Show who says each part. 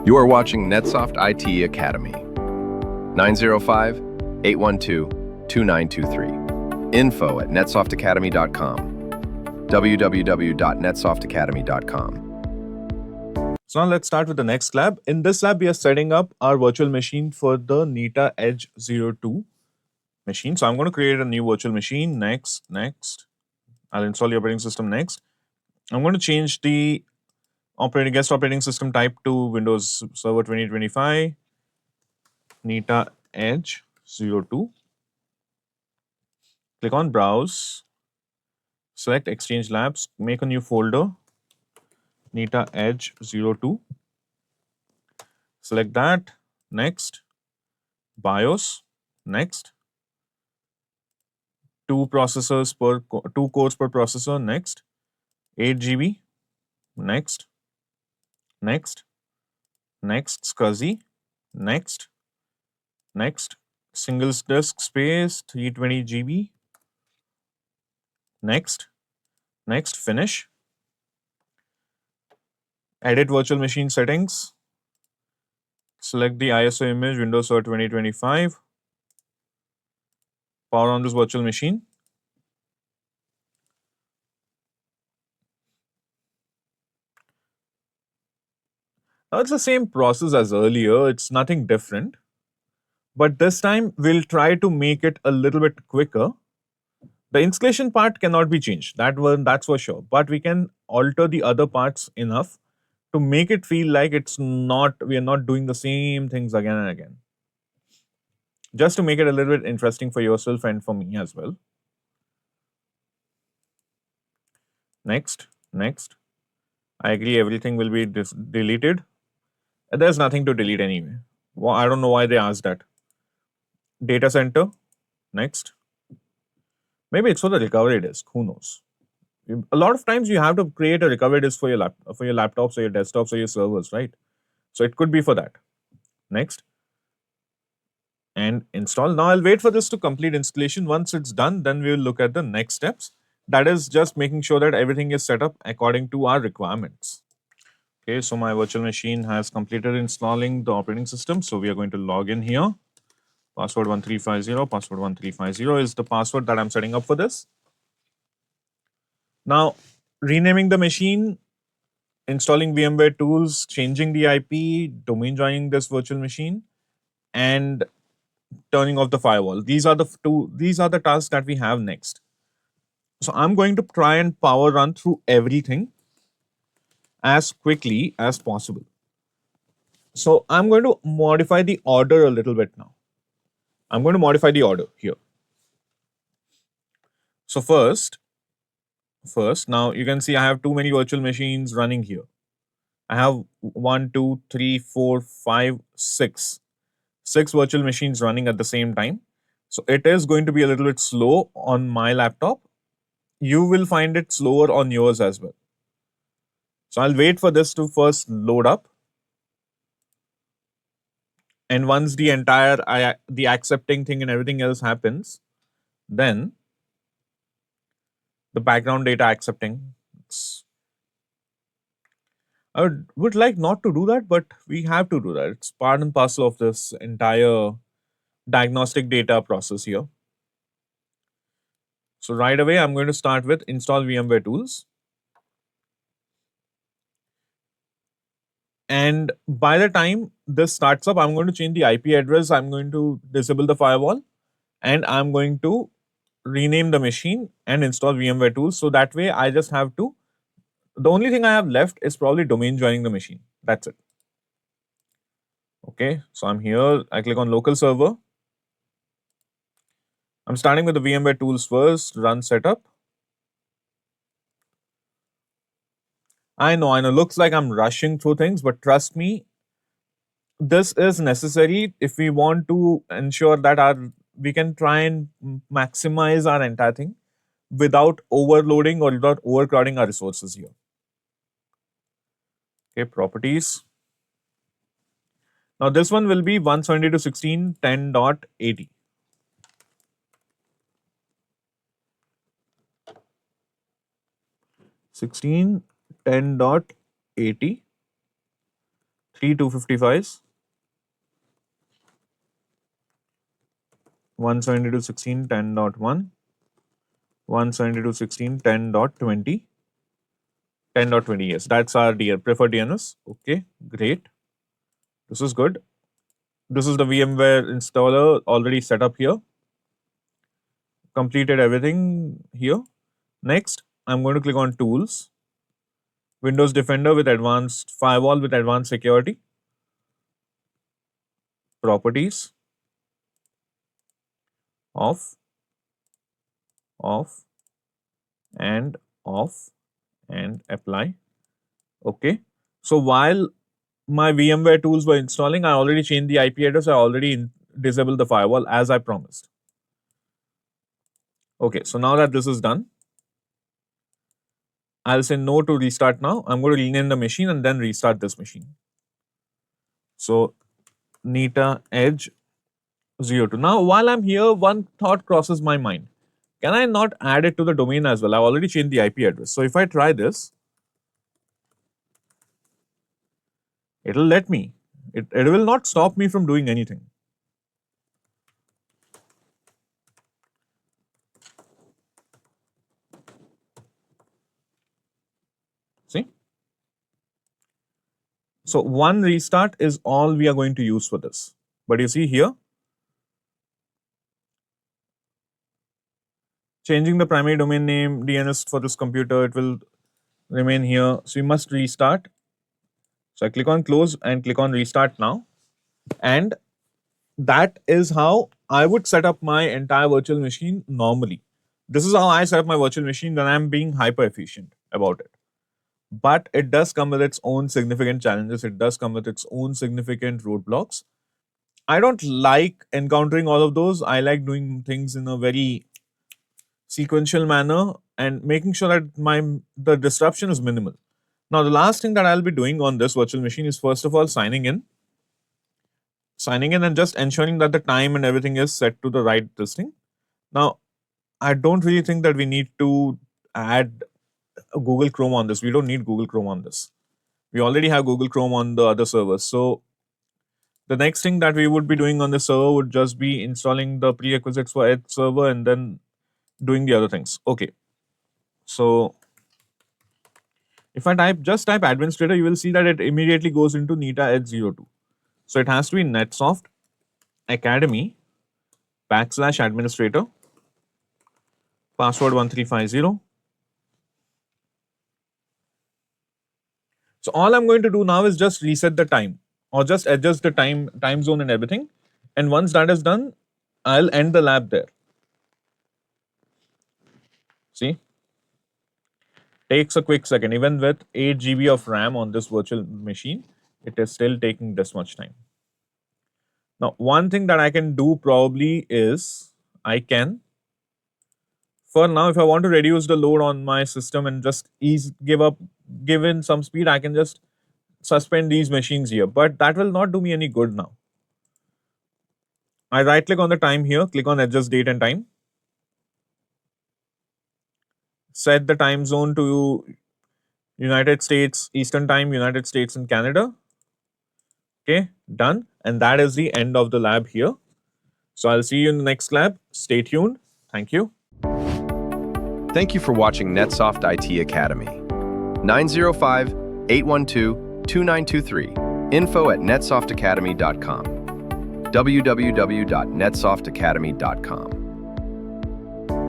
Speaker 1: You are watching NetSoft IT Academy. 905-812-2923. info@netsoftacademy.com. www.netsoftacademy.com.
Speaker 2: So now let's start with the next lab. In this lab, we are setting up our virtual machine for the Neta Edge 02 machine. So I'm going to create a new virtual machine. Next. I'll install the operating system next. I'm going to change the guest operating system type to Windows Server 2025 Neta Edge 02. Click on Browse. Select Exchange Labs. Make a new folder. Neta Edge 02. Select that. Next. BIOS. Next. 2 cores per processor. Next. 8 GB. Next. SCSI. Next. Single disk space 320 GB. Next. Finish. Edit virtual machine settings. Select the ISO image Windows Server 2025. Power on this virtual machine. Now it's the same process as earlier. It's nothing different. But this time we'll try to make it a little bit quicker. The installation part cannot be changed. That's for sure. But we can alter the other parts enough to make it feel like we are not doing the same things again and again. Just to make it a little bit interesting for yourself and for me as well. Next. I agree everything will be deleted. There's nothing to delete anyway. Well, I don't know why they asked that. Data center. Next. Maybe it's for the recovery disk. Who knows? A lot of times you have to create a recovery disk for your laptops or your desktops or your servers, right? So it could be for that. Next. And install. Now I'll wait for this to complete installation. Once it's done, then we will look at the next steps. That is just making sure that everything is set up according to our requirements. Okay, so my virtual machine has completed installing the operating system. So we are going to log in here. Password 1350. Password 1350 is the password that I'm setting up for this. Now, renaming the machine, installing VMware Tools, changing the IP, domain joining this virtual machine, and turning off the firewall. These are the tasks that we have next. So I'm going to try and power run through everything as quickly as possible. So I'm going to modify the order a little bit now. I'm going to modify the order here. So first, now you can see I have too many virtual machines running here. I have 1, 2, 3, 4, 5, 6. 6 virtual machines running at the same time. So it is going to be a little bit slow on my laptop. You will find it slower on yours as well. So I'll wait for this to first load up. And once the accepting thing and everything else happens, then the background data accepting. I would like not to do that, but we have to do that. It's part and parcel of this entire diagnostic data process here. So right away, I'm going to start with install VMware Tools. And by the time this starts up, I'm going to change the IP address. I'm going to disable the firewall, and I'm going to rename the machine and install VMware Tools. So that way, I just have to. The only thing I have left is probably domain joining the machine. That's it. Okay, so I'm here. I click on local server. I'm starting with the VMware Tools first. Run setup. I know. Looks like I'm rushing through things, but trust me, this is necessary if we want to ensure that we can try and maximize our entire thing without overloading or without overcrowding our resources here. Okay, properties. Now this one will be 172.16.10.80. .80 3 255s, 172.16.10.1, 172.16.10.20, 10.20. Yes, that's our preferred DNS. Okay, great. This is good. This is the VMware installer already set up here. Completed everything here. Next, I'm going to click on Tools, Windows Defender with advanced firewall with advanced security, Properties, off, and apply. Okay. So while my VMware tools were installing, I already changed the IP address. I already disabled the firewall as I promised. Okay. So now that this is done, I'll say no to restart now. I'm going to rename the machine and then restart this machine. So Nita Edge 02. Now, while I'm here, one thought crosses my mind. Can I not add it to the domain as well? I've already changed the IP address. So if I try this, it'll let me. It will not stop me from doing anything. See? So one restart is all we are going to use for this. But you see here, changing the primary domain name DNS for this computer, it will remain here. So you must restart. So I click on close and click on restart now. And that is how I would set up my entire virtual machine normally. This is how I set up my virtual machine, then I'm being hyper efficient about it. But it does come with its own significant challenges. It does come with its own significant roadblocks. I don't like encountering all of those. I like doing things in a very sequential manner and making sure that the disruption is minimal. Now, the last thing that I'll be doing on this virtual machine is first of all signing in and just ensuring that the time and everything is set to the right thing. Now, I don't really think that we need to add Google Chrome on this. We don't need Google Chrome on this. We already have Google Chrome on the other servers. So the next thing that we would be doing on the server would just be installing the prerequisites for Edge server and then doing the other things. Okay. So if I just type administrator, you will see that it immediately goes into Nita Edge 02. So it has to be NetSoft Academy /administrator, password 1350. So all I'm going to do now is just reset the time or just adjust the time zone and everything. And once that is done, I'll end the lab there. See? Takes a quick second. Even with 8 GB of RAM on this virtual machine, it is still taking this much time. Now, one thing that I can do probably is for now, if I want to reduce the load on my system and just give in some speed, I can just suspend these machines here. But that will not do me any good now. I right click on the time here, click on adjust date and time. Set the time zone to United States Eastern Time, United States and Canada. Okay, done. And that is the end of the lab here. So I'll see you in the next lab. Stay tuned. Thank you.
Speaker 1: Thank you for watching NetSoft IT Academy. 905-812-2923. info@netsoftacademy.com. www.netsoftacademy.com.